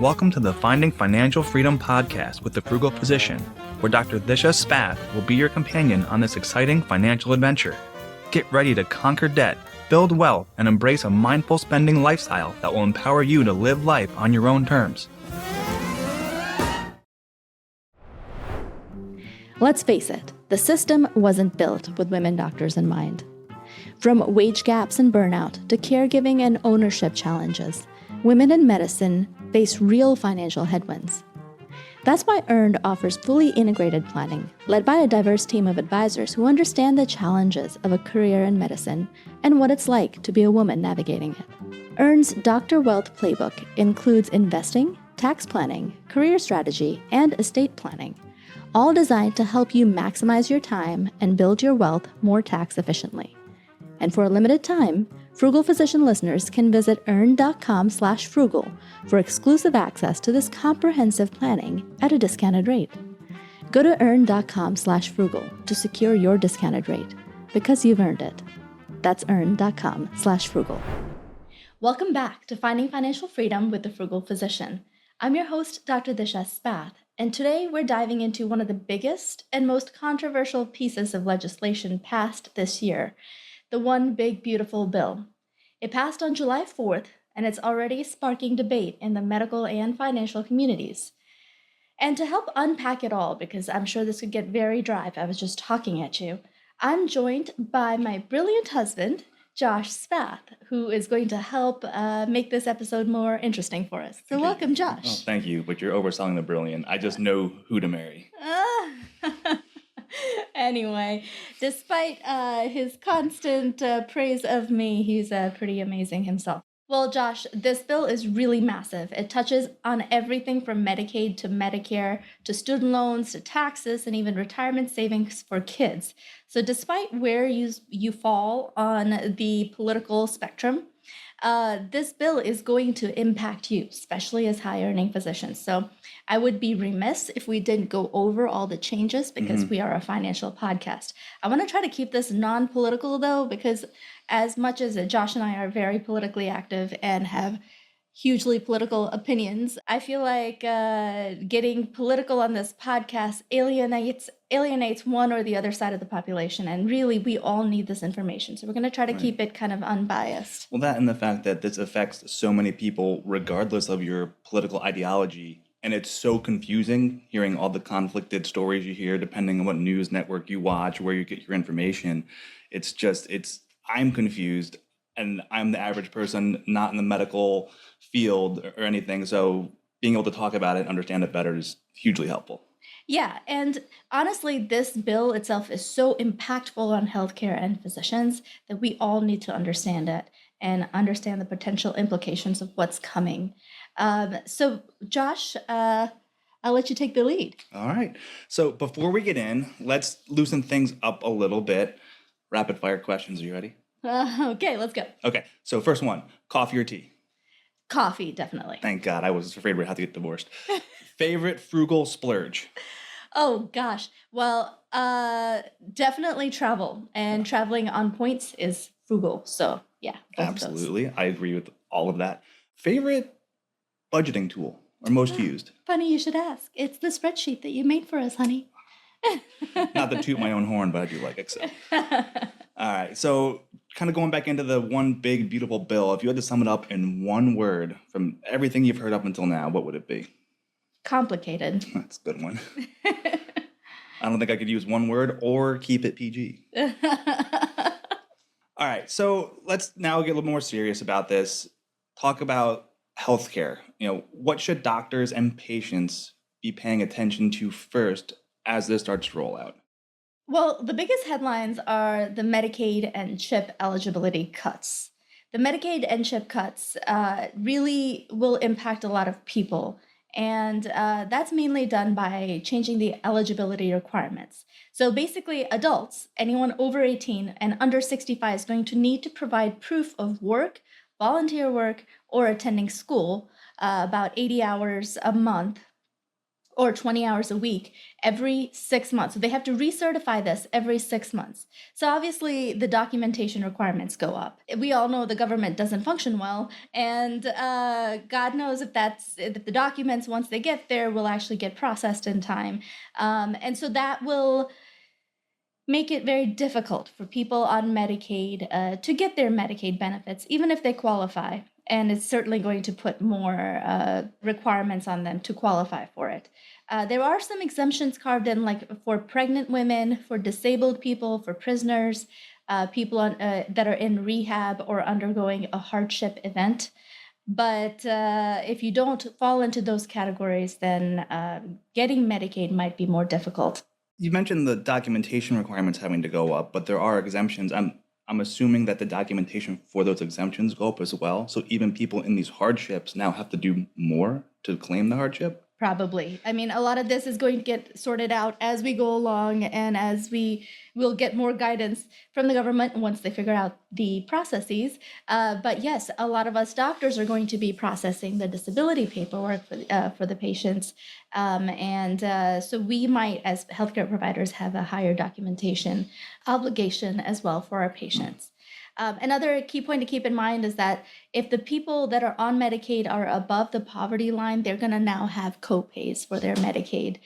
Welcome to the Finding Financial Freedom podcast with the Frugal Physician, where Dr. Disha Spath will be your companion on this exciting financial adventure. Get ready to conquer debt, build wealth, and embrace a mindful spending lifestyle that will empower you to live life on your own terms. Let's face it, the system wasn't built with women doctors in mind. From wage gaps and burnout to caregiving and ownership challenges, women in medicine face real financial headwinds. That's why EARNed offers fully integrated planning, led by a diverse team of advisors who understand the challenges of a career in medicine and what it's like to be a woman navigating it. EARNed's Dr. Wealth Playbook includes investing, tax planning, career strategy, and estate planning, all designed to help you maximize your time and build your wealth more tax efficiently. And for a limited time, Frugal Physician listeners can visit earn.com/frugal for exclusive access to this comprehensive planning at a discounted rate. Go to earn.com/frugal to secure your discounted rate, because you've earned it. That's earn.com/frugal. Welcome back to Finding Financial Freedom with the Frugal Physician. I'm your host, Dr. Disha Spath, and today we're diving into one of the biggest and most controversial pieces of legislation passed this year, the One Big Beautiful Bill. It passed on July 4th, and it's already sparking debate in the medical and financial communities. And to help unpack it all, because I'm sure this could get very dry if I was just talking at you, I'm joined by my brilliant husband, Josh Spath, who is going to help make this episode more interesting for us. So welcome, Josh. Oh, thank you, but you're overselling the brilliant. I just know who to marry. Anyway, despite his constant praise of me, he's pretty amazing himself. Well, Josh, this bill is really massive. It touches on everything from Medicaid to Medicare to student loans to taxes and even retirement savings for kids. So despite where you fall on the political spectrum, this bill is going to impact you, especially as high-earning physicians. So I would be remiss if we didn't go over all the changes because we are a financial podcast. I want to try to keep this non-political, though, because as much as Josh and I are very politically active and have hugely political opinions, I feel like getting political on this podcast alienates one or the other side of the population. And really, we all need this information. So we're going to try to keep it kind of unbiased. Well, that and the fact that this affects so many people regardless of your political ideology. And it's so confusing hearing all the conflicted stories you hear depending on what news network you watch, where you get your information. I'm confused, and I'm the average person not in the medical field or anything. So being able to talk about it and understand it better is hugely helpful. Yeah, and honestly, this bill itself is so impactful on healthcare and physicians that we all need to understand it and understand the potential implications of what's coming. So, Josh, I'll let you take the lead. All right. So before we get in, let's loosen things up a little bit. Rapid fire questions. Are you ready? Okay, let's go. Okay. So first one, coffee or tea? Coffee, definitely. Thank God. I was afraid we'd have to get divorced. Favorite frugal splurge? Oh, gosh. Well, definitely travel. And traveling on points is frugal. So, yeah. Absolutely. I agree with all of that. Favorite budgeting tool or most used? Funny you should ask. It's the spreadsheet that you made for us, honey. Not to toot my own horn, but I do like Excel. All right. So kind of going back into the One Big Beautiful Bill, if you had to sum it up in one word from everything you've heard up until now, what would it be? Complicated. That's a good one. I don't think I could use one word or keep it PG. All right. So let's now get a little more serious about this. Talk about healthcare. What should doctors and patients be paying attention to first as this starts to roll out? Well, the biggest headlines are the Medicaid and CHIP eligibility cuts. The Medicaid and CHIP cuts really will impact a lot of people, and that's mainly done by changing the eligibility requirements. So basically, adults, anyone over 18 and under 65 is going to need to provide proof of work, volunteer work, or attending school, about 80 hours a month, or 20 hours a week every 6 months. So they have to recertify this every 6 months. So obviously the documentation requirements go up. We all know the government doesn't function well, and God knows if the documents, once they get there, will actually get processed in time. And so that will make it very difficult for people on Medicaid to get their Medicaid benefits, even if they qualify. And it's certainly going to put more requirements on them to qualify for it. There are some exemptions carved in, like for pregnant women, for disabled people, for prisoners, people that are in rehab or undergoing a hardship event. But if you don't fall into those categories, then getting Medicaid might be more difficult. You mentioned the documentation requirements having to go up, but there are exemptions. I'm assuming that the documentation for those exemptions go up as well. So even people in these hardships now have to do more to claim the hardship? Probably. I mean, a lot of this is going to get sorted out as we go along, and as we will get more guidance from the government once they figure out the processes. But yes, a lot of us doctors are going to be processing the disability paperwork for the patients. So we might, as healthcare providers, have a higher documentation obligation as well for our patients. Another key point to keep in mind is that if the people that are on Medicaid are above the poverty line, they're going to now have co-pays for their Medicaid.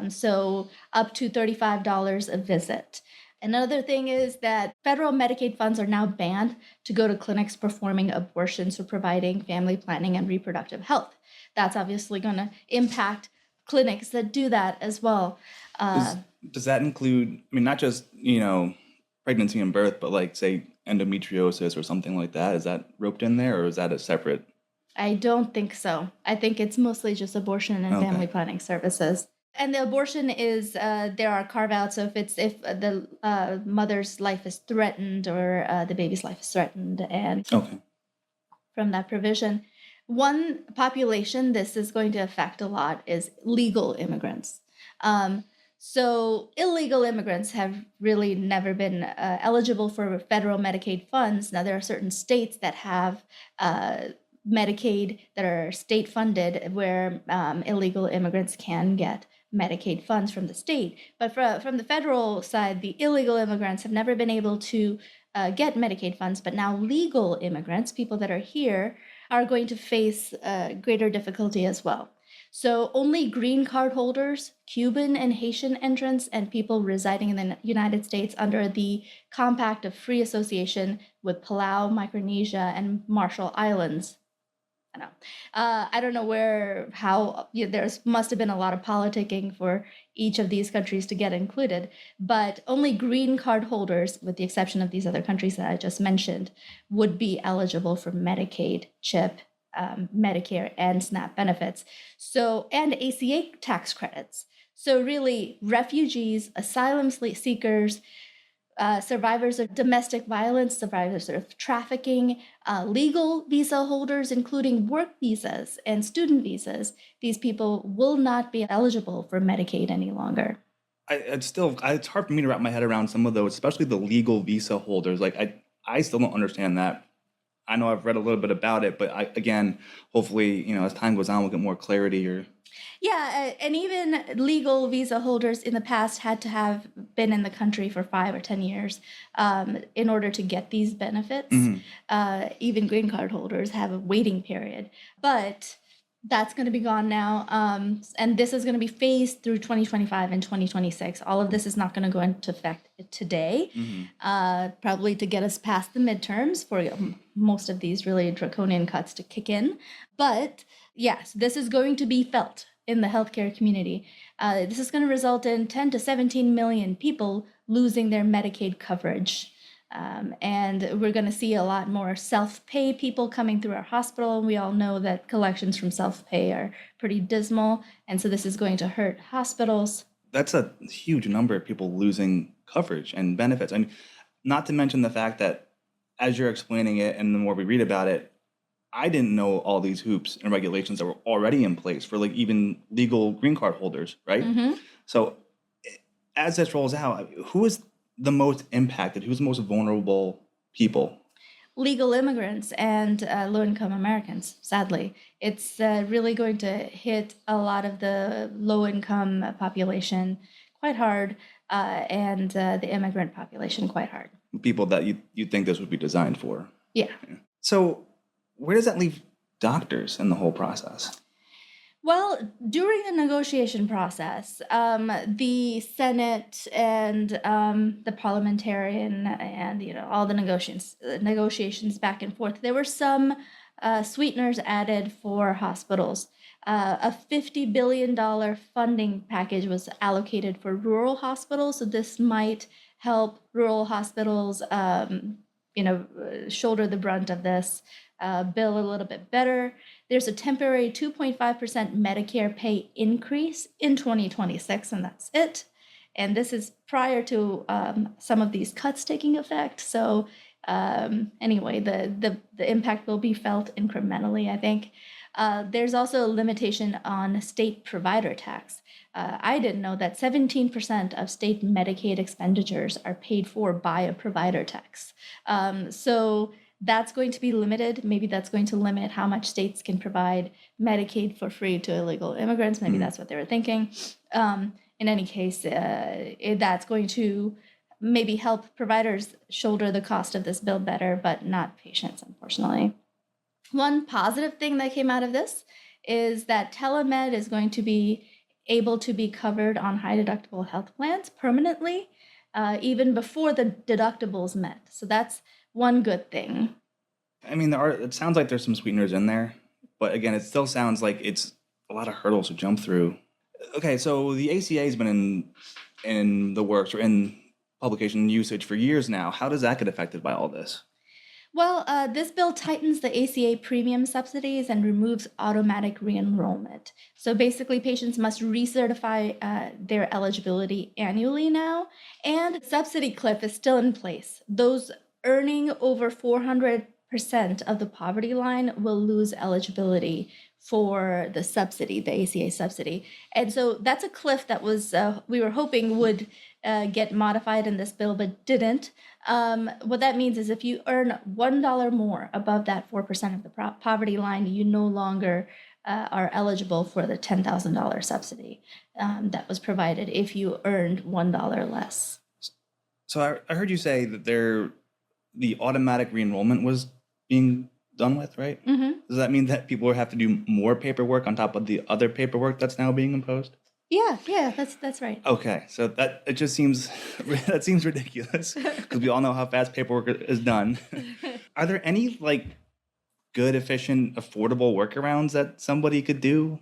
So up to $35 a visit. Another thing is that federal Medicaid funds are now banned to go to clinics performing abortions or providing family planning and reproductive health. That's obviously going to impact clinics that do that as well. Does that include, I mean, not just, pregnancy and birth, but like, say, endometriosis or something like that? Is that roped in there, or is that a separate? I don't think so. I think it's mostly just abortion and family planning services. And the abortion is, there are carve-outs. So if the mother's life is threatened or the baby's life is threatened, and from that provision. One population this is going to affect a lot is legal immigrants. So illegal immigrants have really never been eligible for federal Medicaid funds. Now, there are certain states that have Medicaid that are state funded where illegal immigrants can get Medicaid funds from the state. But from the federal side, the illegal immigrants have never been able to get Medicaid funds. But now legal immigrants, people that are here, are going to face greater difficulty as well. So only green card holders, Cuban and Haitian entrants, and people residing in the United States under the Compact of Free Association with Palau, Micronesia, and Marshall Islands. I don't know there must have been a lot of politicking for each of these countries to get included, but only green card holders, with the exception of these other countries that I just mentioned, would be eligible for Medicaid, CHIP, Medicare, and SNAP benefits. And ACA tax credits. So really, refugees, asylum seekers, survivors of domestic violence, survivors of trafficking, legal visa holders, including work visas and student visas, these people will not be eligible for Medicaid any longer. It's hard for me to wrap my head around some of those, especially the legal visa holders. Like, I still don't understand that. I know I've read a little bit about it, but hopefully, as time goes on, we'll get more clarity. Yeah, and even legal visa holders in the past had to have been in the country for 5 or 10 years in order to get these benefits. Mm-hmm. Even green card holders have a waiting period, but that's going to be gone now. And this is going to be phased through 2025 and 2026. All of this is not going to go into effect today, probably to get us past the midterms for most of these really draconian cuts to kick in. But yes, this is going to be felt in the healthcare community. This is going to result in 10 to 17 million people losing their Medicaid coverage. And we're going to see a lot more self-pay people coming through our hospital. We all know that collections from self-pay are pretty dismal. And so this is going to hurt hospitals. That's a huge number of people losing coverage and benefits. And not to mention the fact that as you're explaining it and the more we read about it, I didn't know all these hoops and regulations that were already in place for like even legal green card holders, right? Mm-hmm. So as this rolls out, who is the most impacted? Who's the most vulnerable people? legal immigrants and low-income Americans, sadly. It's really going to hit a lot of the low-income population quite hard, and the immigrant population quite hard. People that you think this would be designed for. Yeah. So where does that leave doctors in the whole process? Well, during the negotiation process, the Senate and the parliamentarian and all the negotiations back and forth, there were some sweeteners added for hospitals. A $50 billion funding package was allocated for rural hospitals, so this might help rural hospitals, shoulder the brunt of this bill a little bit better. There's a temporary 2.5% Medicare pay increase in 2026, and that's it. And this is prior to some of these cuts taking effect. So anyway, the impact will be felt incrementally, I think. There's also a limitation on state provider tax. I didn't know that 17% of state Medicaid expenditures are paid for by a provider tax. So that's going to be limited. Maybe that's going to limit how much states can provide Medicaid for free to illegal immigrants. Maybe that's what they were thinking. In any case, that's going to maybe help providers shoulder the cost of this bill better, but not patients, unfortunately. One positive thing that came out of this is that telemed is going to be able to be covered on high deductible health plans permanently, even before the deductibles met. So that's one good thing. I mean, it sounds like there's some sweeteners in there, but again, it still sounds like it's a lot of hurdles to jump through. Okay, so the ACA has been in the works or in publication usage for years now. How does that get affected by all this? Well, this bill tightens the ACA premium subsidies and removes automatic re-enrollment. So basically, patients must recertify their eligibility annually now, and the subsidy cliff is still in place. Those earning over 400% of the poverty line will lose eligibility for the subsidy, the ACA subsidy. And so that's a cliff that was we were hoping would get modified in this bill, but didn't. What that means is if you earn $1 more above that 4% of the poverty line, you no longer are eligible for the $10,000 subsidy that was provided if you earned $1 less. So I heard you say that the automatic re-enrollment was being done with, right? Mm-hmm. Does that mean that people have to do more paperwork on top of the other paperwork that's now being imposed? Yeah, that's right. Okay, so that seems ridiculous because we all know how fast paperwork is done. Are there any good, efficient, affordable workarounds that somebody could do?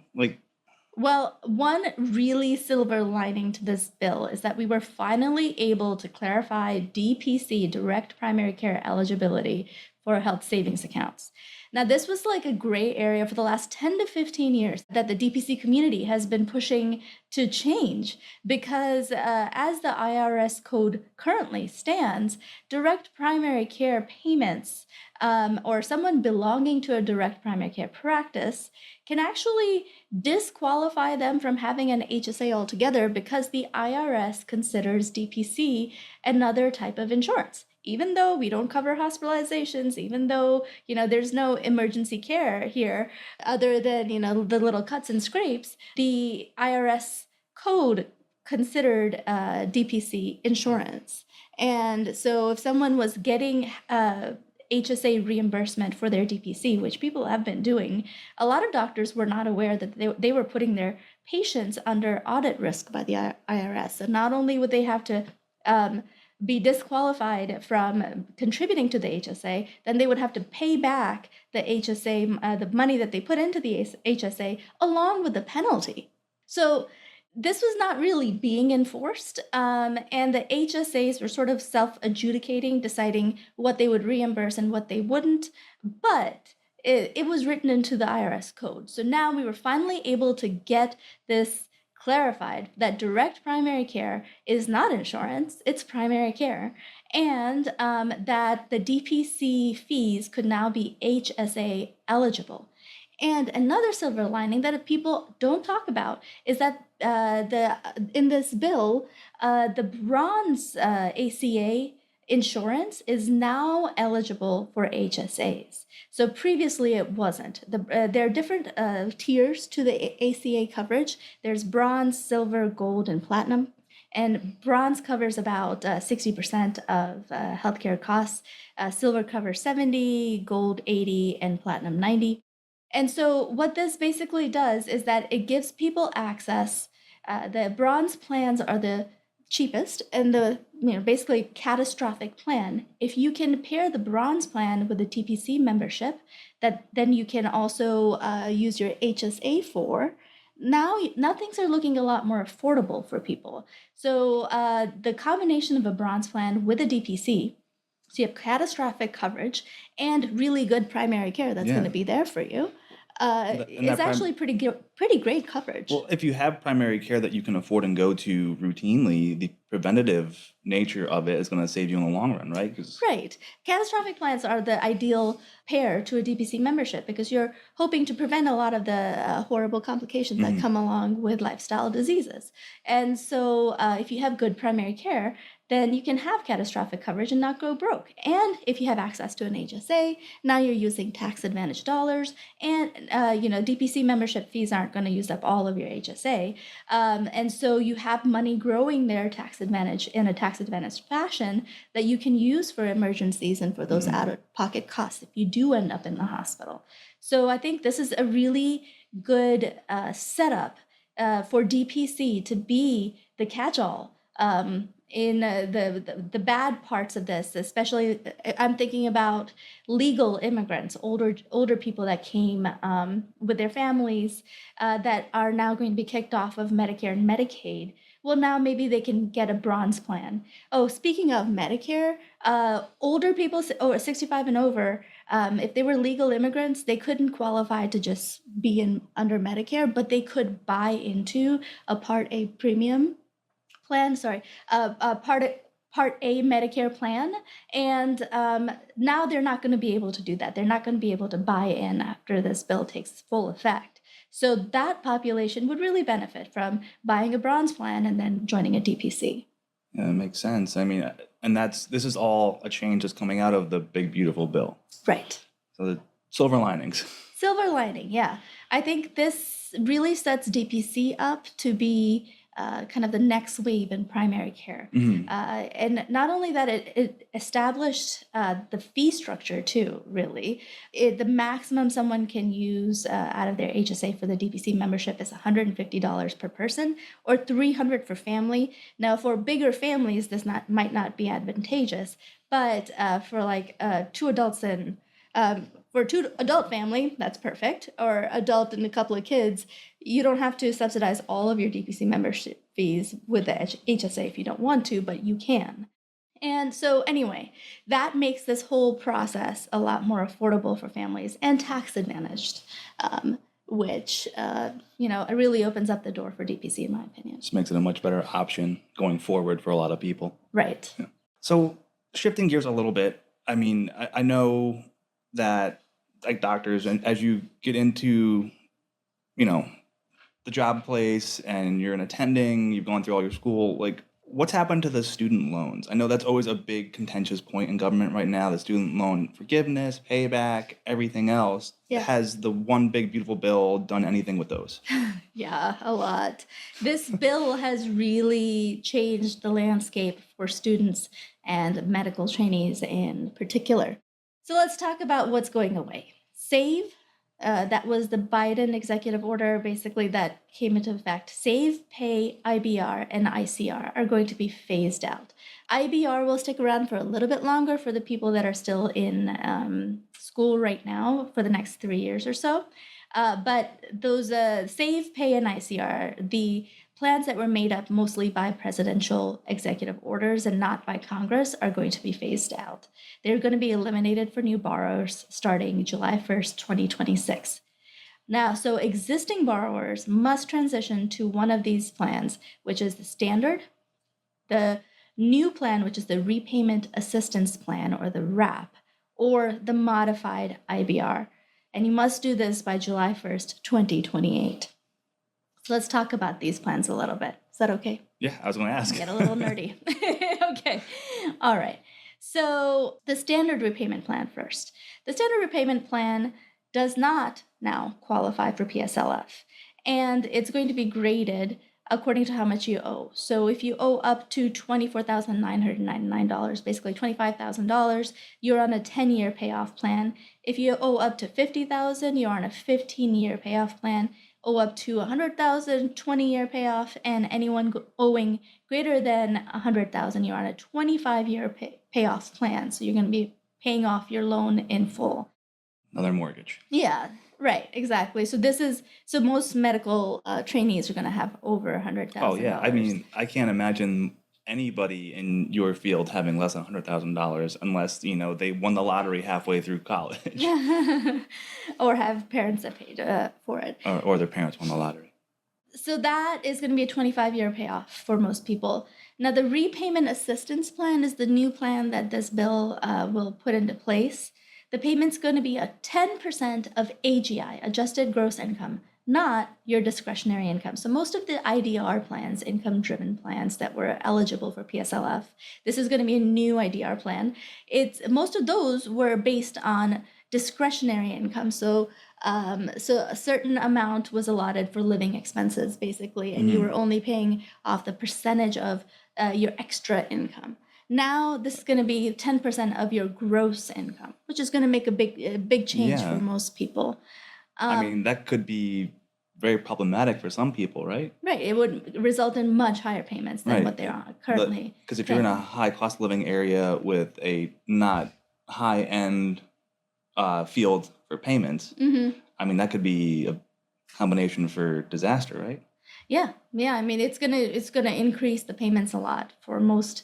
Well, one really silver lining to this bill is that we were finally able to clarify DPC, direct primary care eligibility, for health savings accounts. Now, this was a gray area for the last 10 to 15 years that the DPC community has been pushing to change because as the IRS code currently stands, direct primary care payments or someone belonging to a direct primary care practice can actually disqualify them from having an HSA altogether because the IRS considers DPC another type of insurance. Even though we don't cover hospitalizations, even though, there's no emergency care here other than, the little cuts and scrapes, the IRS code considered DPC insurance. And so if someone was getting HSA reimbursement for their DPC, which people have been doing, a lot of doctors were not aware that they were putting their patients under audit risk by the IRS. So not only would they have to be disqualified from contributing to the HSA, then they would have to pay back the HSA, the money that they put into the HSA, along with the penalty. So this was not really being enforced, and the HSAs were sort of self-adjudicating, deciding what they would reimburse and what they wouldn't, but it was written into the IRS code. So now we were finally able to get this clarified that direct primary care is not insurance, it's primary care, and that the DPC fees could now be HSA eligible. And another silver lining that people don't talk about is that in this bill, the bronze ACA insurance is now eligible for HSAs. So previously it wasn't. There are different tiers to the ACA coverage. There's bronze, silver, gold, and platinum. And bronze covers about 60% of healthcare costs. Silver covers 70, gold 80, and platinum 90. And so what this basically does is that it gives people access. The bronze plans are the cheapest and the basically catastrophic plan. If you can pair the bronze plan with the DPC membership, that then you can also use your HSA for. Now things are looking a lot more affordable for people. So the combination of a bronze plan with a DPC, so you have catastrophic coverage and really good primary care that's going to be there for you. It's actually pretty great coverage. Well, if you have primary care that you can afford and go to routinely, the preventative nature of it is going to save you in the long run, right? Right. Catastrophic plans are the ideal pair to a DPC membership because you're hoping to prevent a lot of the horrible complications that come along with lifestyle diseases. And so if you have good primary care, then you can have catastrophic coverage and not go broke. And if you have access to an HSA, now you're using tax advantage dollars, and DPC membership fees aren't going to use up all of your HSA. And so you have money growing there tax advantage in a tax advantage fashion that you can use for emergencies and for those out-of-pocket costs if you do end up in the hospital. So I think this is a really good setup for DPC to be the catch-all in the bad parts of this. Especially I'm thinking about legal immigrants, older people that came with their families that are now going to be kicked off of Medicare and Medicaid. Well, now maybe they can get a bronze plan. Oh, speaking of Medicare, older people, 65 and over, if they were legal immigrants, they couldn't qualify to just be under Medicare, but they could buy into a Part A premium plan, Part A Medicare plan, and now they're not going to be able to do that. They're not going to be able to buy in after this bill takes full effect. So that population would really benefit from buying a bronze plan and then joining a DPC. Yeah, that makes sense. I mean, and this is all a change that's coming out of the big, beautiful bill. Right. So the silver linings. Silver lining, yeah. I think this really sets DPC up to be kind of the next wave in primary care. And not only that, it established the fee structure too, really. The maximum someone can use out of their HSA for the DPC membership is $150 per person or $300 for family. Now, for bigger families, this might not be advantageous, but for like two adults and for a two-adult family, that's perfect, or adult and a couple of kids, you don't have to subsidize all of your DPC membership fees with the HSA if you don't want to, but you can. And so anyway, that makes this whole process a lot more affordable for families and tax advantaged, which, it really opens up the door for DPC, in my opinion. Just makes it a much better option going forward for a lot of people. Right. Yeah. So shifting gears a little bit, I mean, I know that like doctors, and as you get into, the job place and you're an attending, you've gone through all your school, like what's happened to the student loans? I know that's always a big contentious point in government right now, the student loan forgiveness, payback, everything else. Yeah. Has the one big beautiful bill done anything with those? Yeah, a lot. This bill has really changed the landscape for students and medical trainees in particular. So let's talk about what's going away. SAVE, that was the Biden executive order basically that came into effect. SAVE, Pay, IBR, and ICR are going to be phased out. IBR will stick around for a little bit longer for the people that are still in school right now for the next 3 years or so. But those SAVE, Pay, and ICR, the plans that were made up mostly by presidential executive orders and not by Congress, are going to be phased out. They're going to be eliminated for new borrowers starting July 1st, 2026. Now, so existing borrowers must transition to one of these plans, which is the standard, the new plan, which is the repayment assistance plan, or the RAP, or the modified IBR. And you must do this by July 1st, 2028. So let's talk about these plans a little bit. Is that okay? Yeah, I was going to ask. Get a little nerdy. Okay. All right. So the standard repayment plan first. The standard repayment plan does not now qualify for PSLF, and it's going to be graded according to how much you owe. So if you owe up to $24,999, basically $25,000, you're on a 10-year payoff plan. If you owe up to $50,000, you're on a 15-year payoff plan. Owe up to $100,000, 20-year payoff, and anyone owing greater than $100,000, you're on a 25-year payoff plan. So you're going to be paying off your loan in full. Another mortgage. Yeah, right, exactly. So most medical trainees are going to have over $100,000. Oh yeah, I mean, I can't imagine anybody in your field having less than $100,000 unless they won the lottery halfway through college, or have parents that paid for it, or their parents won the lottery. So that is going to be a 25-year payoff for most people. Now, the repayment assistance plan is the new plan that this bill will put into place. The payment's going to be a 10% of AGI, adjusted gross income, not your discretionary income. So most of the IDR plans, income-driven plans that were eligible for PSLF, this is going to be a new IDR plan. Most of those were based on discretionary income. So a certain amount was allotted for living expenses, basically, and you were only paying off the percentage of your extra income. Now this is going to be 10% of your gross income, which is going to make a big change for most people. I mean, that could be very problematic for some people, right? Right. It would result in much higher payments than what they are currently. Because if you're in a high cost of living area with a not high end field for payments, I mean, that could be a combination for disaster, right? Yeah. I mean, it's gonna increase the payments a lot for most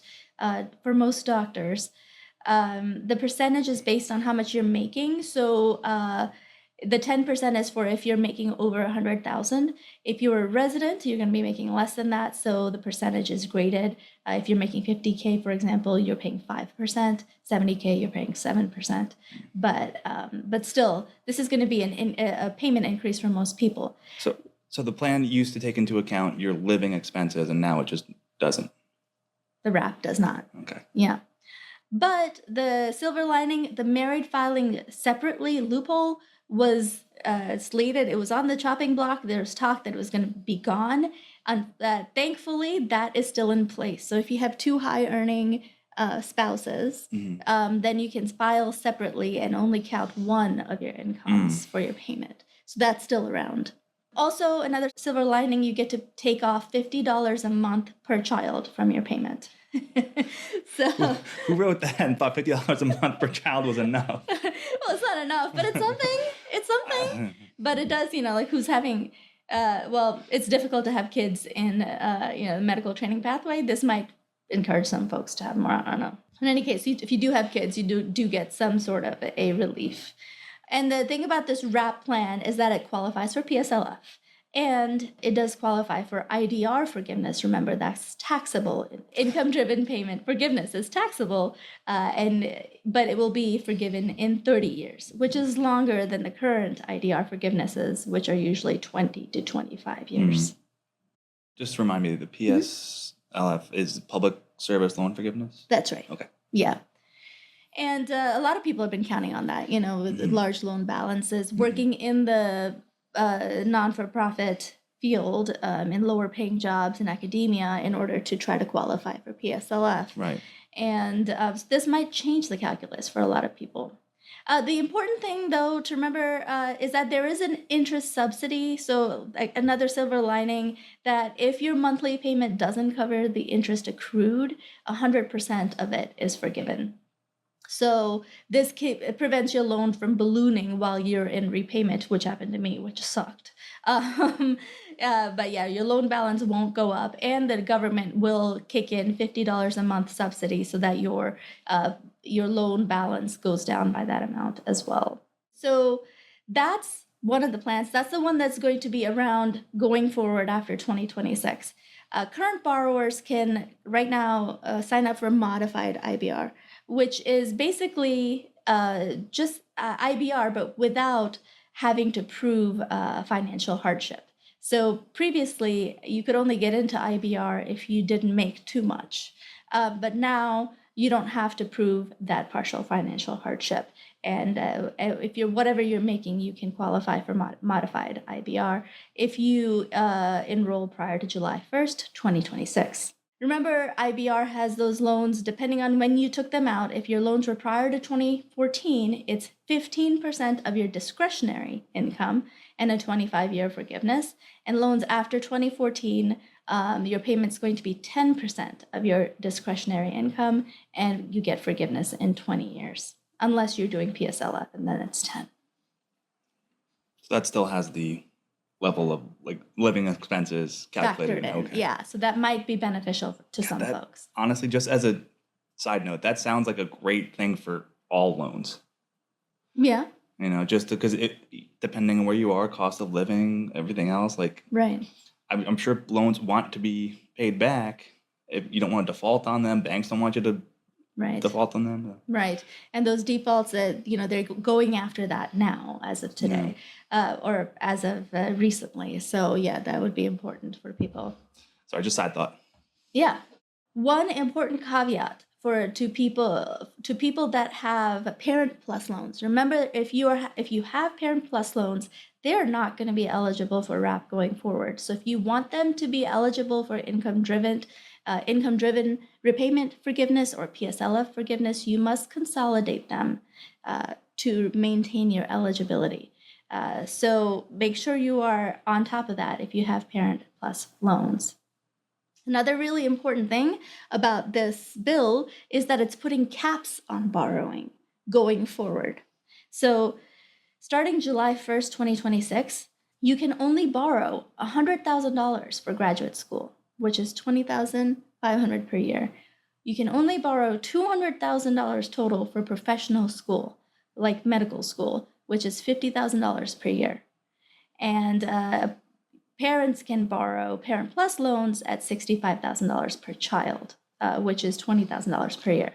doctors. The percentage is based on how much you're making. So the 10% is for if you're making over 100,000. If you're a resident, you're going to be making less than that. So the percentage is graded. If you're making 50K, for example, you're paying 5%. 70K, you're paying 7%. But still, this is going to be a payment increase for most people. So the plan used to take into account your living expenses, and now it just doesn't. The wrap does not. Okay. Yeah. But the silver lining, the married filing separately loophole was slated. It was on the chopping block. There's talk that it was going to be gone. And thankfully, that is still in place. So if you have two high-earning spouses, then you can file separately and only count one of your incomes for your payment. So that's still around. Also, another silver lining, you get to take off $50 a month per child from your payment. So who wrote that and thought $50 a month per child was enough? Well, it's not enough, but it's something. It's something. But it does, like who's having, it's difficult to have kids in, the medical training pathway. This might encourage some folks to have more. I don't know. In any case, if you do have kids, you do get some sort of a relief. And the thing about this WRAP plan is that it qualifies for PSLF. And it does qualify for IDR forgiveness. Remember, that's taxable. Income-driven payment forgiveness is taxable, but it will be forgiven in 30 years, which is longer than the current IDR forgivenesses, which are usually 20 to 25 years. Just remind me, the PSLF is public service loan forgiveness? That's right. Okay. Yeah. And a lot of people have been counting on that, with large loan balances, working in the non-for-profit field in lower paying jobs in academia in order to try to qualify for PSLF. Right. And this might change the calculus for a lot of people. The important thing, though, to remember is that there is an interest subsidy. So another silver lining that if your monthly payment doesn't cover the interest accrued, 100% of it is forgiven. So this prevents your loan from ballooning while you're in repayment, which happened to me, which sucked. But yeah, your loan balance won't go up, and the government will kick in $50 a month subsidy so that your loan balance goes down by that amount as well. So that's one of the plans. That's the one that's going to be around going forward after 2026. Current borrowers can right now sign up for modified IBR, which is basically just IBR, but without having to prove financial hardship. So previously, you could only get into IBR if you didn't make too much. But now you don't have to prove that partial financial hardship. And if you're whatever you're making, you can qualify for modified IBR if you enroll prior to July 1st, 2026. Remember, IBR has those loans depending on when you took them out. If your loans were prior to 2014, it's 15% of your discretionary income and a 25-year forgiveness. And loans after 2014, your payment's going to be 10% of your discretionary income, and you get forgiveness in 20 years, unless you're doing PSLF, and then it's 10. So that still has the level of like living expenses calculated. Factored in. Okay. Yeah, so that might be beneficial to some folks. Honestly, just as a side note, that sounds like a great thing for all loans. Yeah. You know, just because it, depending on where you are, cost of living, everything else, like Right. I'm sure loans want to be paid back. If you don't want to default on them, banks don't want you to Right. default on them. Right. And those defaults, they're going after that now as of today, or as of recently. So yeah, that would be important for people. Sorry, just side thought. Yeah. One important caveat to people that have Parent Plus loans. Remember, if you have Parent Plus loans, they're not going to be eligible for RAP going forward. So if you want them to be eligible for income-driven repayment forgiveness or PSLF forgiveness, you must consolidate them to maintain your eligibility. So make sure you are on top of that if you have Parent Plus loans. Another really important thing about this bill is that it's putting caps on borrowing going forward. So starting July 1st, 2026, you can only borrow $100,000 for graduate school, which is $20,500 per year. You can only borrow $200,000 total for professional school, like medical school, which is $50,000 per year. And parents can borrow Parent Plus loans at $65,000 per child, which is $20,000 per year.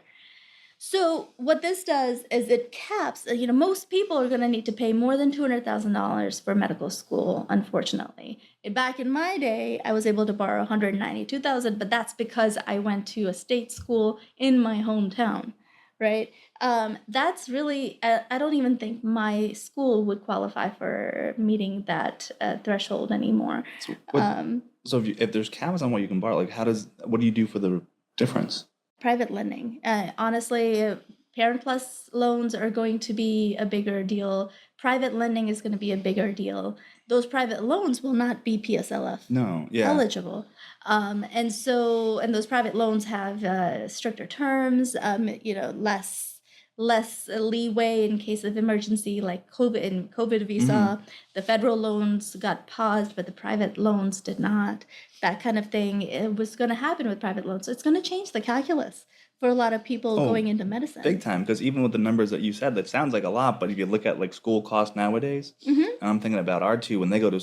So what this does is it caps, most people are going to need to pay more than $200,000 for medical school, unfortunately. Back in my day, I was able to borrow $192,000, but that's because I went to a state school in my hometown, right? That's really, I don't even think my school would qualify for meeting that threshold anymore. So if there's caps on what you can borrow, like what do you do for the difference? Private lending. Honestly, Parent Plus loans are going to be a bigger deal. Private lending is going to be a bigger deal. Those private loans will not be PSLF eligible. And those private loans have stricter terms, less leeway in case of emergency, like COVID visa. Mm-hmm. The federal loans got paused, but the private loans did not. That kind of thing, it was going to happen with private loans. So it's going to change the calculus for a lot of people going into medicine. Big time, because even with the numbers that you said, that sounds like a lot, but if you look at like school costs nowadays, and I'm thinking about our two, when they go to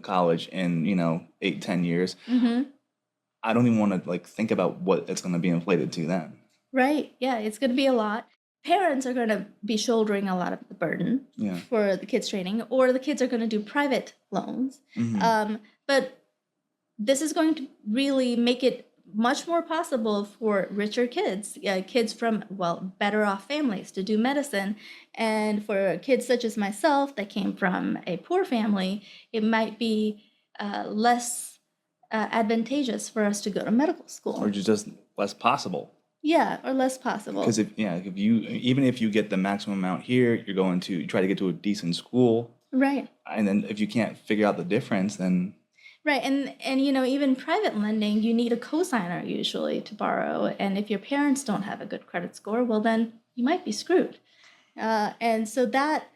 college in, 8-10 years, I don't even want to like think about what it's going to be inflated to then. Right, yeah, it's going to be a lot. Parents are going to be shouldering a lot of the burden for the kids' training, or the kids are going to do private loans. But this is going to really make it much more possible for richer kids, kids from, better off families to do medicine. And for kids such as myself that came from a poor family, it might be less advantageous for us to go to medical school. Or just less possible. Yeah, or less possible. Because if you get the maximum amount here, you try to get to a decent school. Right. And then if you can't figure out the difference, then... Right, and even private lending, you need a cosigner usually to borrow. And if your parents don't have a good credit score, well, then you might be screwed. And so that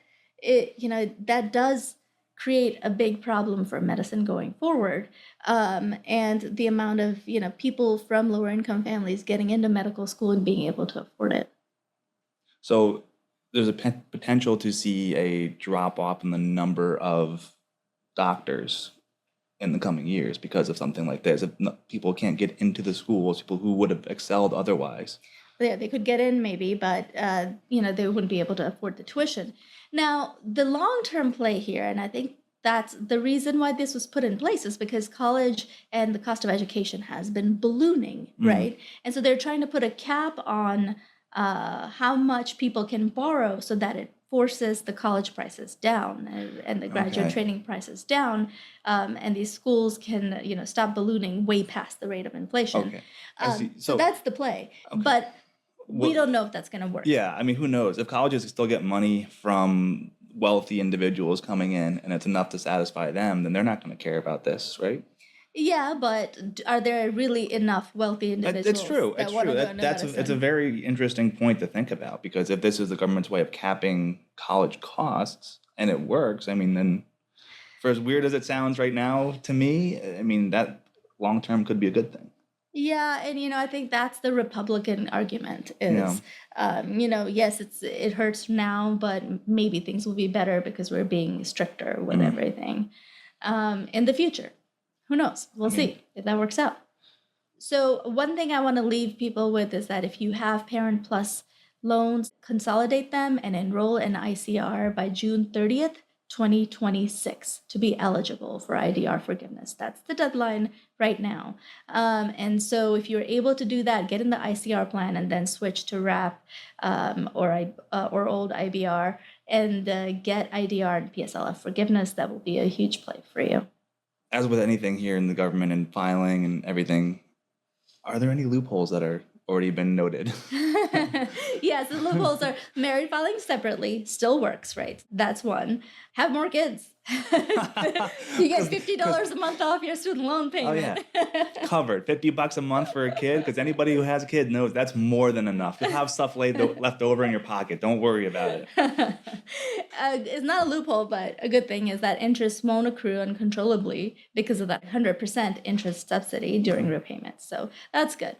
does create a big problem for medicine going forward. And the amount of, people from lower income families getting into medical school and being able to afford it. So there's a potential to see a drop off in the number of doctors in the coming years because of something like this. If people can't get into the schools, people who would have excelled otherwise. Yeah, they could get in maybe, but they wouldn't be able to afford the tuition. Now, the long-term play here, and I think That's the reason why this was put in place, is because college and the cost of education has been ballooning, right? And so they're trying to put a cap on how much people can borrow so that it forces the college prices down and the graduate training prices down, and these schools can, stop ballooning way past the rate of inflation. Okay. I see. So that's the play. But we don't know if that's going to work. Yeah, I mean, who knows? If colleges still get money from wealthy individuals coming in and it's enough to satisfy them, then they're not going to care about this, right? Yeah, but are there really enough wealthy individuals? It's true. It's true. It's a very interesting point to think about, because if this is the government's way of capping college costs and it works, I mean, then for as weird as it sounds right now to me, I mean, that long term could be a good thing. Yeah, and I think that's the Republican argument is, yes, it hurts now, but maybe things will be better because we're being stricter with everything in the future. Who knows? We'll see if that works out. So one thing I want to leave people with is that if you have Parent Plus loans, consolidate them and enroll in ICR by June 30th, 2026 to be eligible for IDR forgiveness. That's the deadline right now. And so if you're able to do that, get in the ICR plan and then switch to RAP or old IBR and get IDR and PSLF forgiveness. That will be a huge play for you. As with anything here in the government and filing and everything, are there any loopholes that are already been noted? Yes, the loopholes are married filing separately, still works, right? That's one. Have more kids. You get $50 a month off your student loan payment. Oh, yeah. Covered. $50 a month for a kid, because anybody who has a kid knows that's more than enough. You'll have stuff left over in your pocket. Don't worry about it. It's not a loophole, but a good thing is that interest won't accrue uncontrollably because of that 100% interest subsidy during repayments. So that's good.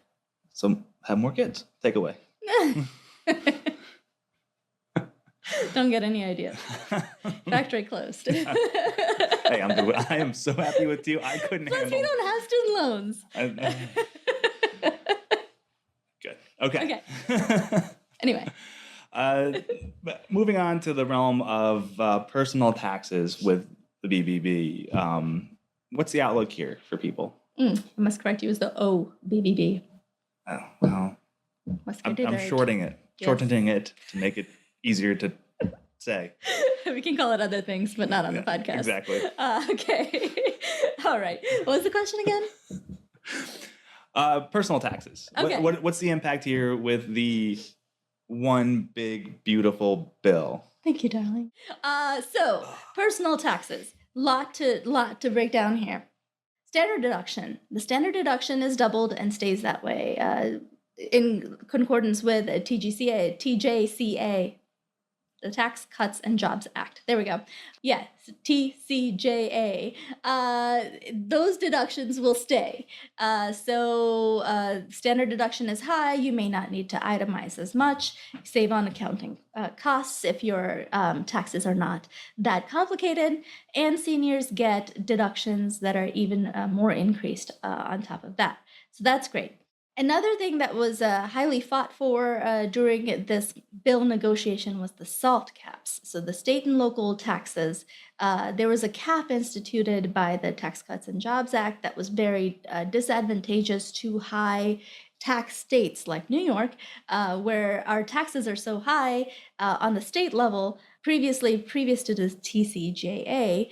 So have more kids. Take away. Don't get any ideas. Factory closed. Hey, I'm good. I am so happy with you. I couldn't Plus, handle. we don't have student loans. Good. Okay. Anyway. But moving on to the realm of personal taxes with the BBB. What's the outlook here for people? I must correct you as the OBBB. Oh, well, I'm shortening it to make it easier to say. We can call it other things, but not on the podcast. Exactly. Okay. All right. What was the question again? Personal taxes. Okay. What's the impact here with the one big, beautiful bill? Thank you, darling. So personal taxes. Lot to break down here. Standard deduction. The standard deduction is doubled and stays that way in concordance with TJCA, the Tax Cuts and Jobs Act. There we go. Yes, TCJA. Those deductions will stay. So standard deduction is high. You may not need to itemize as much. Save on accounting costs if your taxes are not that complicated. And seniors get deductions that are even more increased on top of that. So that's great. Another thing that was highly fought for during this bill negotiation was the SALT caps. So the state and local taxes, there was a cap instituted by the Tax Cuts and Jobs Act that was very disadvantageous to high tax states like New York, where our taxes are so high on the state level. Previous to the TCJA,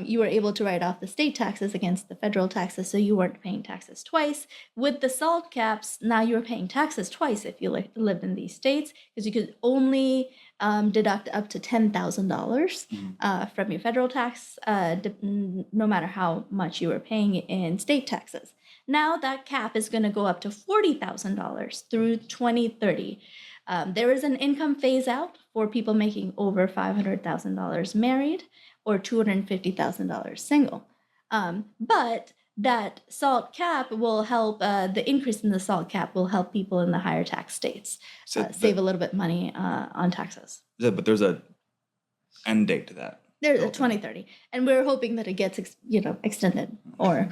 you were able to write off the state taxes against the federal taxes, so you weren't paying taxes twice. With the SALT caps, now you're paying taxes twice if you lived in these states, because you could only deduct up to $10,000 from your federal tax, no matter how much you were paying in state taxes. Now that cap is going to go up to $40,000 through 2030. There is an income phase out for people making over $500,000 married or $250,000 single. But that SALT cap will help, the increase in the SALT cap will help people in the higher tax states save a little bit money on taxes. But there's a end date to that. There's a 2030. And we're hoping that it gets extended or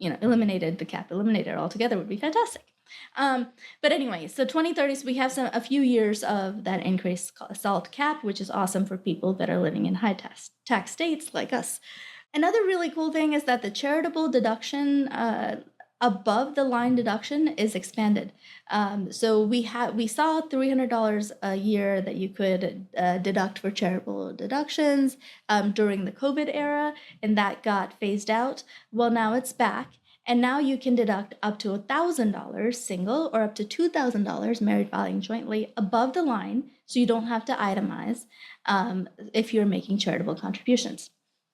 eliminated. The cap eliminated altogether would be fantastic. But anyway, so 2030, so we have a few years of that increased SALT cap, which is awesome for people that are living in high tax states like us. Another really cool thing is that the charitable deduction above the line deduction is expanded. So we saw $300 a year that you could deduct for charitable deductions during the COVID era, and that got phased out. Well, now it's back. And now you can deduct up to $1,000 single or up to $2,000 married filing jointly above the line, so you don't have to itemize if you're making charitable contributions.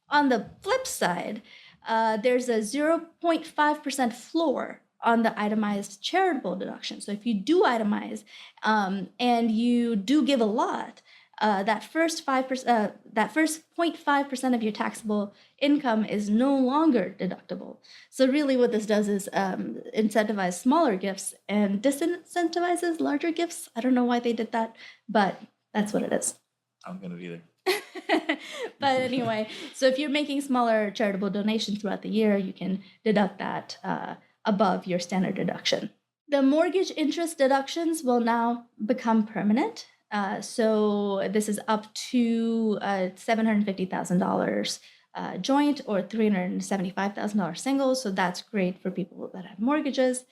On the flip side, there's a 0.5% floor on the itemized charitable deduction. So if you do itemize and you do give a lot, that first 0.5% of your taxable income is no longer deductible. So really what this does is incentivize smaller gifts and disincentivizes larger gifts. I don't know why they did that, but that's what it is. I don't get it either. But anyway, so if you're making smaller charitable donations throughout the year, you can deduct that above your standard deduction. The mortgage interest deductions will now become permanent. So this is up to $750,000 joint or $375,000 single. So that's great for people that have mortgages.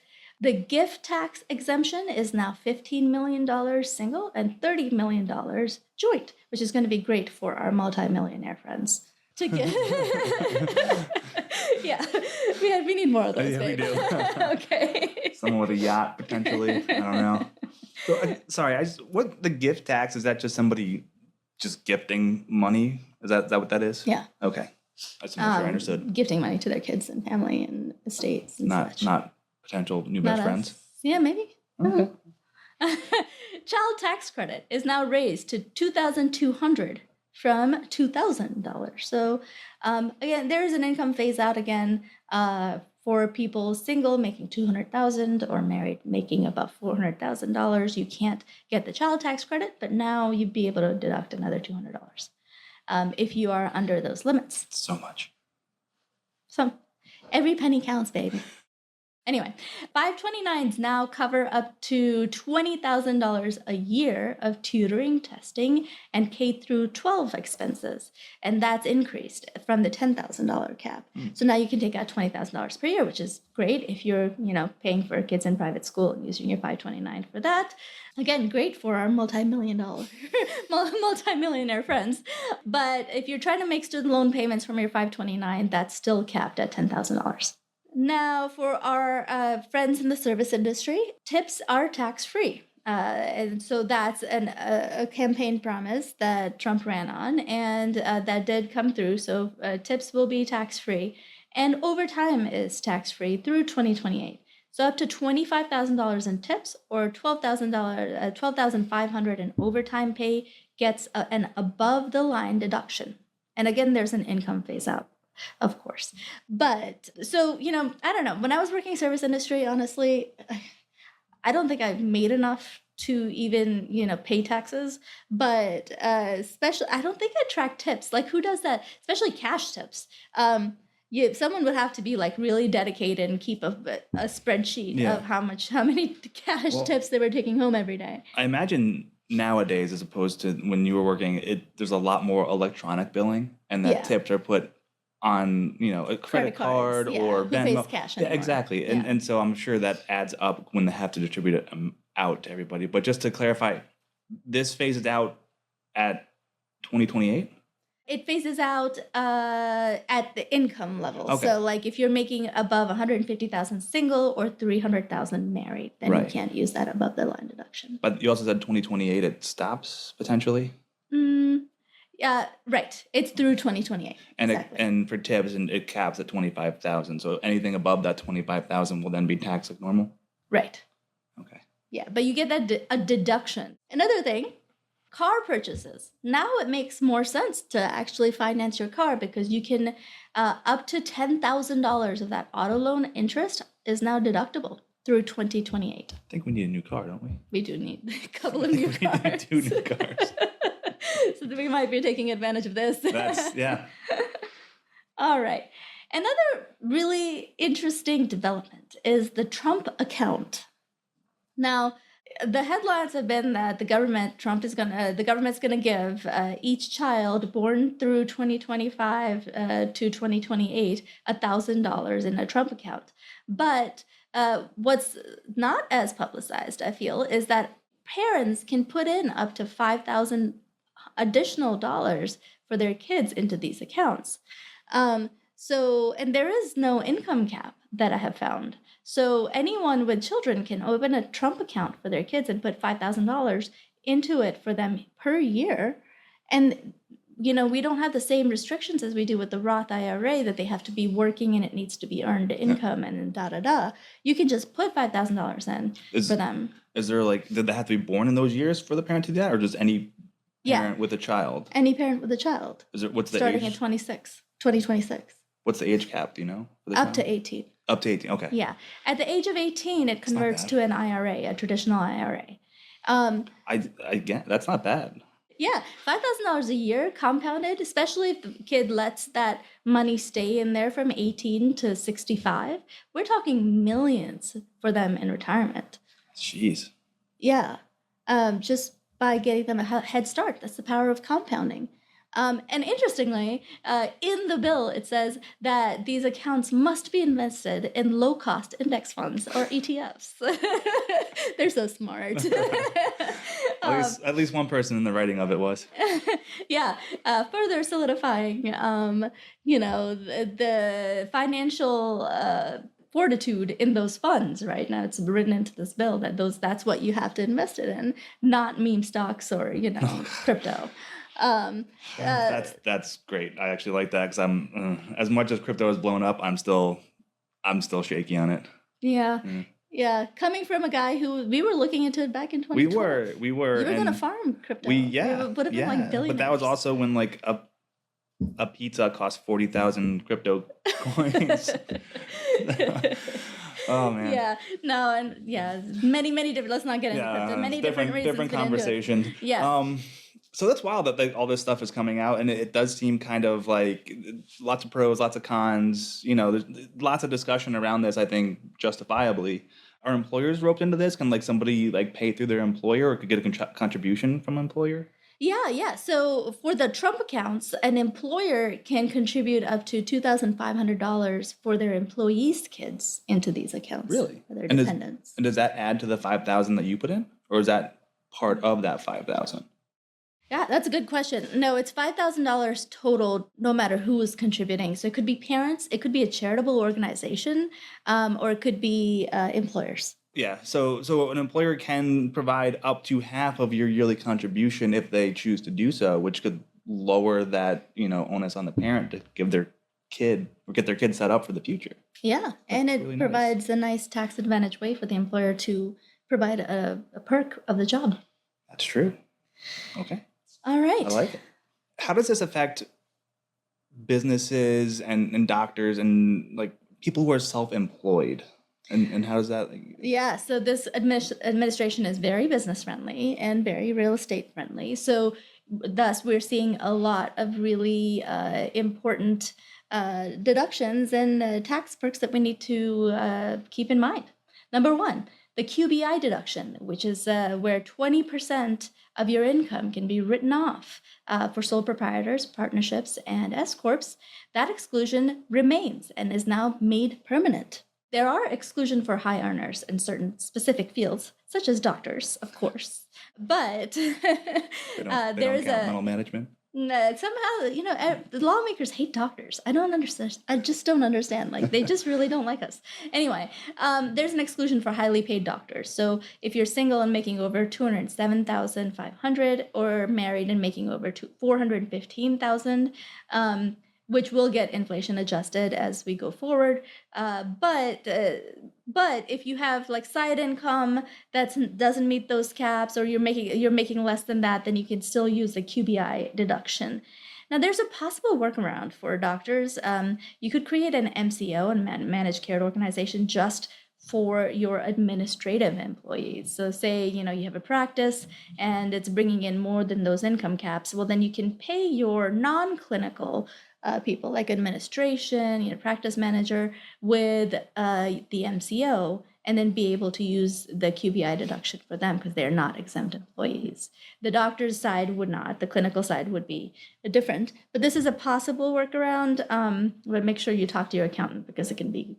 The gift tax exemption is now $15 million single and $30 million joint, which is going to be great for our multimillionaire friends to get. Yeah, we need more of those. Yeah, we do. Okay. Someone with a yacht, potentially. I don't know. So, sorry, what the gift tax, is that just somebody just gifting money? Is that what that is? Yeah. Okay. I just make sure I understood. Gifting money to their kids and family and estates and such. Not potential new best friends? Yeah, maybe. Okay. Child tax credit is now raised to $2,200 from $2,000. So again, there is an income phase out again for people single making $200,000 or married making above $400,000. You can't get the child tax credit, but now you'd be able to deduct another $200 if you are under those limits. So much. So every penny counts, baby. Anyway, 529s now cover up to $20,000 a year of tutoring, testing, and K through 12 expenses. And that's increased from the $10,000 cap. So now you can take out $20,000 per year, which is great if you're, paying for kids in private school and using your 529 for that. Again, great for our multi-millionaire friends. But if you're trying to make student loan payments from your 529, that's still capped at $10,000. Now, for our friends in the service industry, tips are tax-free. And so that's a campaign promise that Trump ran on, and that did come through. So tips will be tax-free, and overtime is tax-free through 2028. So up to $25,000 in tips or $12,500 in overtime pay gets an above-the-line deduction. And again, there's an income phase-out. Of course. But so, I don't know. When I was working service industry, honestly, I don't think I've made enough to even, pay taxes. But especially, I don't think I track tips. Like, who does that? Especially cash tips. Someone would have to be like really dedicated and keep a spreadsheet of how many cash tips they were taking home every day. I imagine nowadays, as opposed to when you were working, there's a lot more electronic billing, and that tips are put on a credit card or Venmo. Cash anymore. Exactly. And so I'm sure that adds up when they have to distribute it out to everybody. But just to clarify, this phases out at 2028? It phases out at the income level. Okay. So like if you're making above $150,000 single or $300,000 married, then you can't use that above the line deduction. But you also said 2028 it stops potentially? Right. It's through 2028. And exactly. And for tips, it caps at 25,000. So anything above that 25,000 will then be taxed like normal. Right. Okay. Yeah, but you get that a deduction. Another thing, car purchases. Now it makes more sense to actually finance your car because you can up to $10,000 of that auto loan interest is now deductible through 2028. I think we need a new car, don't we? We do need a couple of new cars. We need 2 new cars. So we might be taking advantage of this. Yeah. All right. Another really interesting development is the Trump account. Now, the headlines have been that the government's gonna give each child born through 2025 to 2028 $1,000 in a Trump account. But what's not as publicized, I feel, is that parents can put in up to 5,000 additional dollars for their kids into these accounts. And there is no income cap that I have found. So anyone with children can open a Trump account for their kids and put $5,000 into it for them per year. And, we don't have the same restrictions as we do with the Roth IRA, that they have to be working and it needs to be earned income and da-da-da. You can just put $5,000 in for them. Is there did they have to be born in those years for the parent to do that, or just any parent with a child? Any parent with a child. What's the starting age? at 2026. What's the age cap, do you know? Up to 18. Up to 18, okay. Yeah. At the age of 18, it converts to an IRA, a traditional IRA. That's not bad. Yeah, $5,000 a year compounded, especially if the kid lets that money stay in there from 18 to 65. We're talking millions for them in retirement. Jeez. Yeah, just by getting them a head start. That's the power of compounding. And interestingly, in the bill, it says that these accounts must be invested in low-cost index funds, or ETFs. They're so smart. At least one person in the writing of it was. Yeah, further solidifying, the financial fortitude in those funds. Right now, it's written into this bill that that's what you have to invest it in, not meme stocks or crypto. That's great. I actually like that, because I'm as much as crypto has blown up, I'm still shaky on it. Yeah. Yeah, coming from a guy who we were looking into it back in 2012. We were. You were going to farm crypto. We would have been billionaires. But that was also when a pizza cost 40,000 crypto coins. Oh man. Yeah. No, and many different. Let's not get into crypto. Many different reasons. Different conversation. Yeah. So that's wild that all this stuff is coming out, and it does seem kind of like lots of pros, lots of cons. There's lots of discussion around this, I think, justifiably. Are employers roped into this? Can somebody pay through their employer, or could get a contribution from an employer? Yeah. So for the Trump accounts, an employer can contribute up to $2,500 for their employees' kids into these accounts. Really? For their dependents. And does that add to the 5,000 that you put in, or is that part of that 5,000? Yeah, that's a good question. No, it's $5,000 total, no matter who is contributing. So it could be parents, it could be a charitable organization, or it could be employers. Yeah, so an employer can provide up to half of your yearly contribution if they choose to do so, which could lower that onus on the parent to give their kid or get their kid set up for the future. Yeah, and it really provides a nice tax advantage way for the employer to provide a perk of the job. That's true. Okay. All right. I like it. How does this affect businesses and doctors and people who are self-employed? And how does that? Yeah, so this administration is very business friendly and very real estate friendly. So thus, we're seeing a lot of really important deductions and tax perks that we need to keep in mind. Number one, the QBI deduction, which is where 20% of your income can be written off for sole proprietors, partnerships, and S-corps. That exclusion remains and is now made permanent. There are exclusions for high earners in certain specific fields, such as doctors, of course. But there is mental management. Somehow, the lawmakers hate doctors. I don't understand. I just don't understand. They just really don't like us. Anyway, there's an exclusion for highly paid doctors. So if you're single and making over $207,500, or married and making over $415,000, which will get inflation adjusted as we go forward. But if you have side income that doesn't meet those caps, or you're making less than that, then you can still use the QBI deduction. Now, there's a possible workaround for doctors. You could create an MCO, and managed care organization, just for your administrative employees. So say, you have a practice and it's bringing in more than those income caps. Well, then you can pay your non-clinical people like administration, practice manager with the MCO, and then be able to use the QBI deduction for them because they're not exempt employees. The doctor's side would not. The clinical side would be different. But this is a possible workaround. But make sure you talk to your accountant because it can be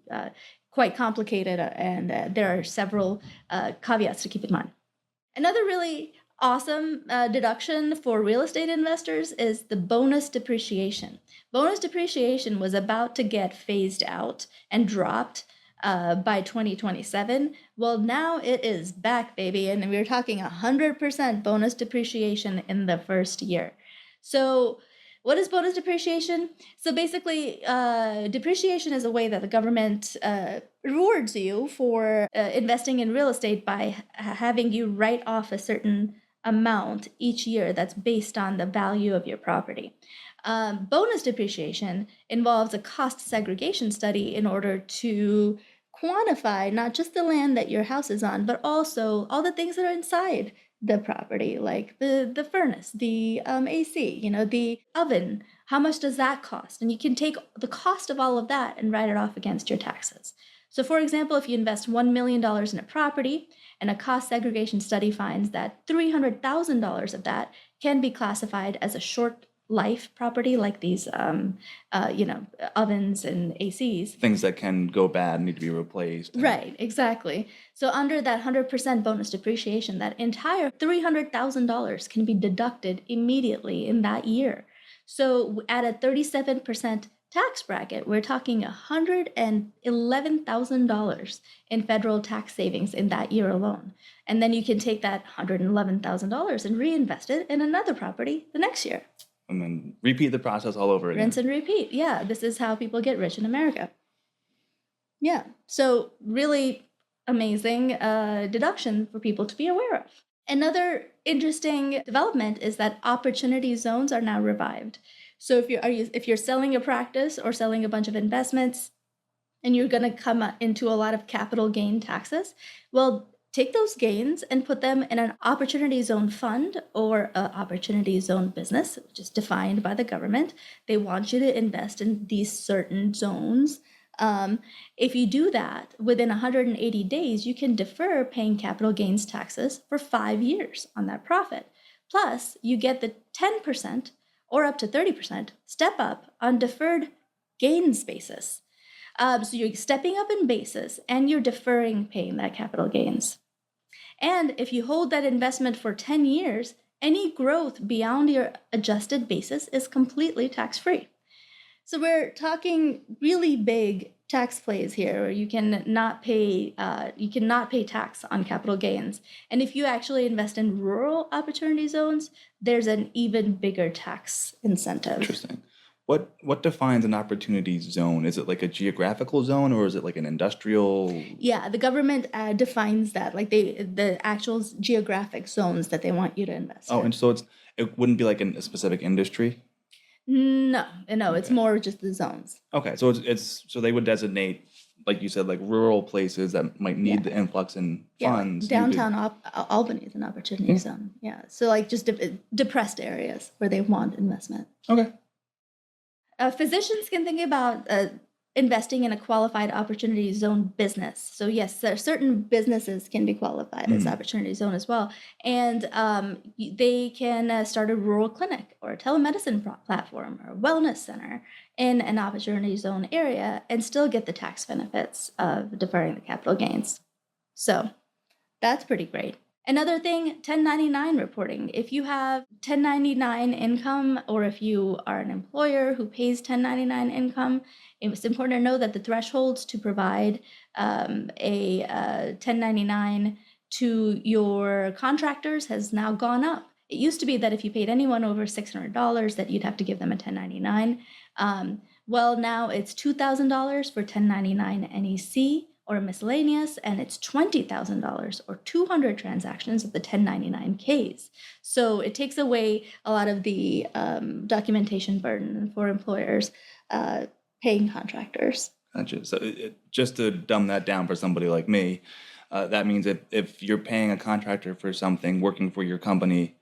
quite complicated, and there are several caveats to keep in mind. Another really awesome deduction for real estate investors is the bonus depreciation. Bonus depreciation was about to get phased out and dropped by 2027. Well, now it is back, baby, and we're talking 100% bonus depreciation in the first year. So what is bonus depreciation? So basically, depreciation is a way that the government rewards you for investing in real estate by having you write off a certain amount each year that's based on the value of your property. Bonus depreciation involves a cost segregation study in order to quantify not just the land that your house is on, but also all the things that are inside the property, like the furnace, the AC, the oven. How much does that cost? And you can take the cost of all of that and write it off against your taxes. So for example, if you invest $1 million in a property and a cost segregation study finds that $300,000 of that can be classified as a short life property, like these ovens and ACs. Things that can go bad, need to be replaced. Right, exactly. So under that 100% bonus depreciation, that entire $300,000 can be deducted immediately in that year. So at a 37% tax bracket, we're talking $111,000 in federal tax savings in that year alone. And then you can take that $111,000 and reinvest it in another property the next year. And then repeat the process all over again. Rinse and repeat. Yeah, this is how people get rich in America. Yeah, so really amazing deduction for people to be aware of. Another interesting development is that opportunity zones are now revived. So if you're selling a practice or selling a bunch of investments and you're going to come into a lot of capital gain taxes, well, take those gains and put them in an opportunity zone fund or an opportunity zone business, which is defined by the government. They want you to invest in these certain zones. If you do that, within 180 days, you can defer paying capital gains taxes for 5 years on that profit. Plus, you get the 10% or up to 30% step up on deferred gains basis. So you're stepping up in basis and you're deferring paying that capital gains. And if you hold that investment for 10 years, any growth beyond your adjusted basis is completely tax-free. So we're talking really big tax plays here, where you cannot pay tax on capital gains. And if you actually invest in rural opportunity zones, there's an even bigger tax incentive. Interesting. What defines an opportunity zone? Is it like a geographical zone or is it like an industrial? Yeah, the government defines that, like the actual geographic zones that they want you to invest in. And so it wouldn't be like a specific industry? No, it's more just the zones. Okay, so so they would designate, like you said, like rural places that might need the influx in funds. Downtown Albany is an opportunity zone. Yeah, so like just depressed areas where they want investment. Okay. Physicians can think about investing in a qualified opportunity zone business. So yes, certain businesses can be qualified as opportunity zone as well. And they can start a rural clinic or a telemedicine platform or a wellness center in an opportunity zone area and still get the tax benefits of deferring the capital gains. So that's pretty great. Another thing, 1099 reporting. If you have 1099 income or if you are an employer who pays 1099 income, it's important to know that the thresholds to provide a 1099 to your contractors has now gone up. It used to be that if you paid anyone over $600 that you'd have to give them a 1099. Well, now it's $2,000 for 1099 NEC or miscellaneous, and it's $20,000 or 200 transactions of the 1099Ks. So it takes away a lot of the documentation burden for employers paying contractors. Gotcha. So just to dumb that down for somebody like me, that means if you're paying a contractor for something working for your company,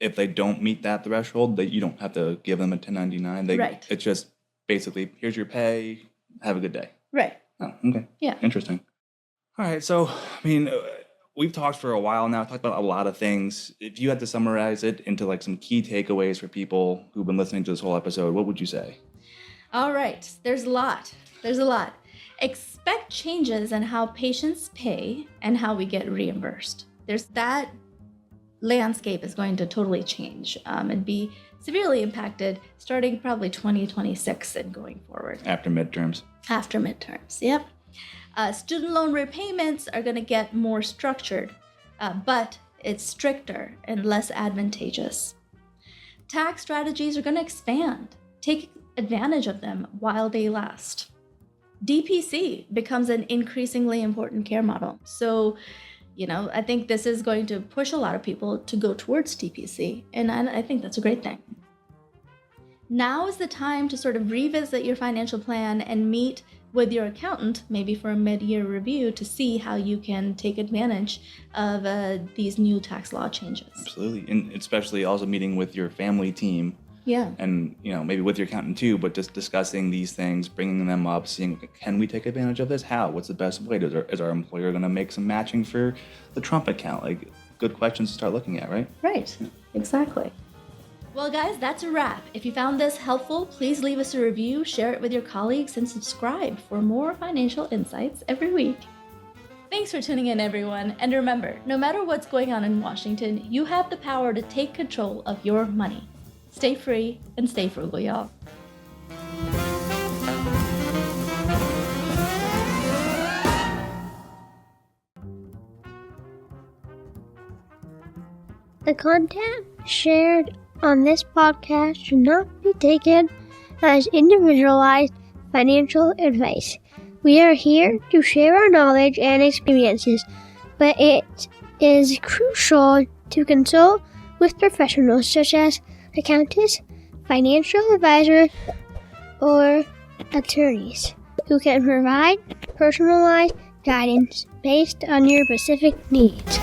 if they don't meet that threshold, that you don't have to give them a 1099. Right. It's just basically, here's your pay, have a good day. Right. Oh, okay. Yeah. Interesting. All right, so we've talked for a while now, talked about a lot of things. If you had to summarize it into like some key takeaways for people who've been listening to this whole episode, what would you say? All right, there's a lot. Expect changes in how patients pay and how we get reimbursed. That landscape is going to totally change and be severely impacted starting probably 2026 and going forward. After midterms, yep. Student loan repayments are going to get more structured, but it's stricter and less advantageous. Tax strategies are going to expand. Take advantage of them while they last. DPC becomes an increasingly important care model. So, I think this is going to push a lot of people to go towards DPC, and I think that's a great thing. Now is the time to sort of revisit your financial plan and meet with your accountant, maybe for a mid-year review, to see how you can take advantage of these new tax law changes. Absolutely, and especially also meeting with your family team. Yeah. And, maybe with your accountant too, but just discussing these things, bringing them up, seeing, can we take advantage of this? How? What's the best way? Is our employer going to make some matching for the Trump account? Like, good questions to start looking at, right? Right, exactly. Well, guys, that's a wrap. If you found this helpful, please leave us a review, share it with your colleagues, and subscribe for more financial insights every week. Thanks for tuning in, everyone. And remember, no matter what's going on in Washington, you have the power to take control of your money. Stay free and stay frugal, y'all. The content shared on this podcast should not be taken as individualized financial advice. We are here to share our knowledge and experiences, but it is crucial to consult with professionals such as accountants, financial advisors, or attorneys who can provide personalized guidance based on your specific needs.